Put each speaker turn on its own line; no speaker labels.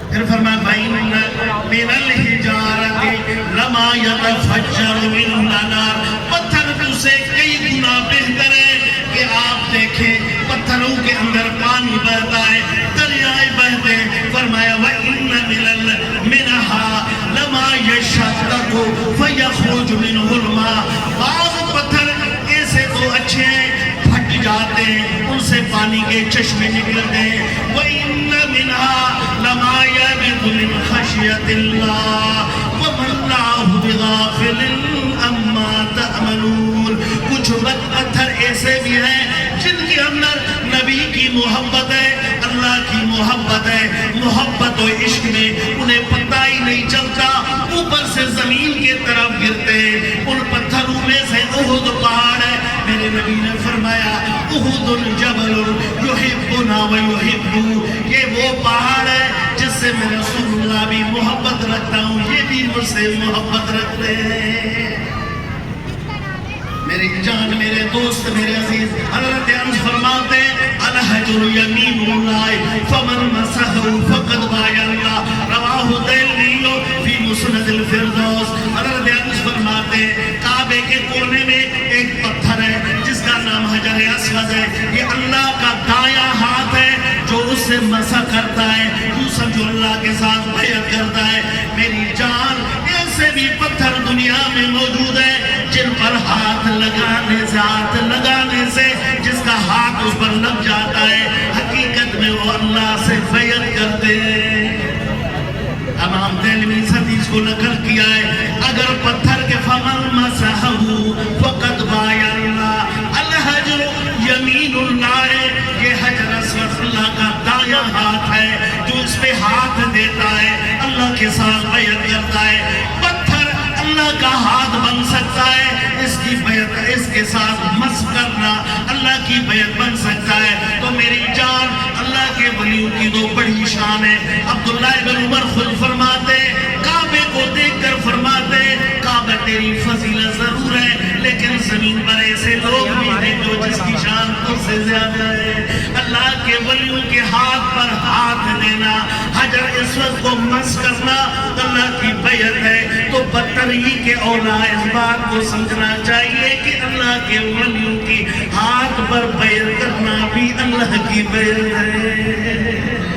پھر فرمایا فَإِنَّ مِنَ الْحِجَارَةِ لَمَا يَتَفَجَّرُ مِنْهُ الْأَنْهَارُ، پتھر سے کئی گنا بہتر ہے کہ آپ دیکھیں پتھروں کے اندر پانی بہتا ہے، دریائے بہتے ہیں۔ فرمایا وَإِنَّ مِنَهَا لَمَا يَشَّقَّقُ فَيَخْرُجُ مِنْهُ الْمَاءُ، بعض پتھر ایسے تو اچھے ہیں پھٹ جاتے ہیں، ان سے پانی کے چشمے نکلتے ہیں۔ وَإِنَّ مِنْهَا لَمَا يَهْبِطُ مِنْ خَشْيَةِ اللَّهِ وَمَا اللَّهُ بِغَافِلٍ عَمَّا تَعْمَلُونَ، کچھ پتھر ایسے بھی ہیں جن کے اندر نبی کی محبت ہے، اللہ کی محبت ہے، محبت و عشق میں انہیں پتہ ہی نہیں چلتا، اوپر سے زمین کے طرف گرتے ہیں۔ ان پتھروں میں سے احد پہاڑ ہے، میرے نبی نے فرمایا احد جبل یحبنا ویحبو، یہ وہ پہاڑ ہے جس سے میں رسول اللہ بھی محبت رکھتا ہوں، یہ بھی مجھ سے محبت رکھتے ہیں۔ میری جان، میرے دوست، میرے عزیز، حضرت انس فرماتے ہیں الحجر یمین اللہ فمن مسحہ فقد بایا اللہ، رواہ دلوی فی مسند الفردوس۔ حضرت انس فرماتے ہیں کعبے کے کونے میں ایک پتھر ہے جس کا نام حجر اسود ہے، یہ اللہ کا دایاں ہاتھ ہے، جو اس سے مسح کرتا ہے یوں سمجھو اللہ کے ساتھ بیعت کرتا ہے۔ میری جان، ایسے بھی پتھر دنیا میں موجود ہے جن پر ہاتھ لگانے سے جس کا ہاتھ اس پر لگ جاتا ہے، حقیقت میں وہ اللہ سے بیعت کرتے ہیں۔ امام دہلوی اس حدیث کو نقل کیا ہے، اگر پتھر کے فمن مسحہ فقد بایا اللہ، الحجر یمین اللہ ہے، یہ حجر اسود اللہ کا دایاں ہاتھ ہے جو اس پہ ہاتھ دیتا ہے، اللہ کے ساتھ بیعت کرتا ہے۔ پتھر اللہ کا ہاتھ بن سکتا ہے، اس کی بیعت، اس کے ساتھ مس کرنا اللہ کی بیعت بن سکتا ہے۔ تو میری جان، اللہ کے ولیوں کی دو بڑی شان ہے۔ عبداللہ بن عمر خود فرماتے، کعبے کو دیکھ کر فرماتے کعبہ تیری فضیلت ضرور ہے لیکن زمین پر ایسے لوگ بھی ہیں جو جس کی شان تجھ سے زیادہ ہے۔ اللہ کے ولیوں کے ہاتھ پر ہاتھ دینا، حجر اسود کو مس کرنا اللہ کی بیعت ہے۔ تو بدتری کے اولا اس بات کو سمجھنا چاہیے کہ اللہ کے ولیوں کی ہاتھ پر بیعت کرنا بھی اللہ کی بیعت ہے۔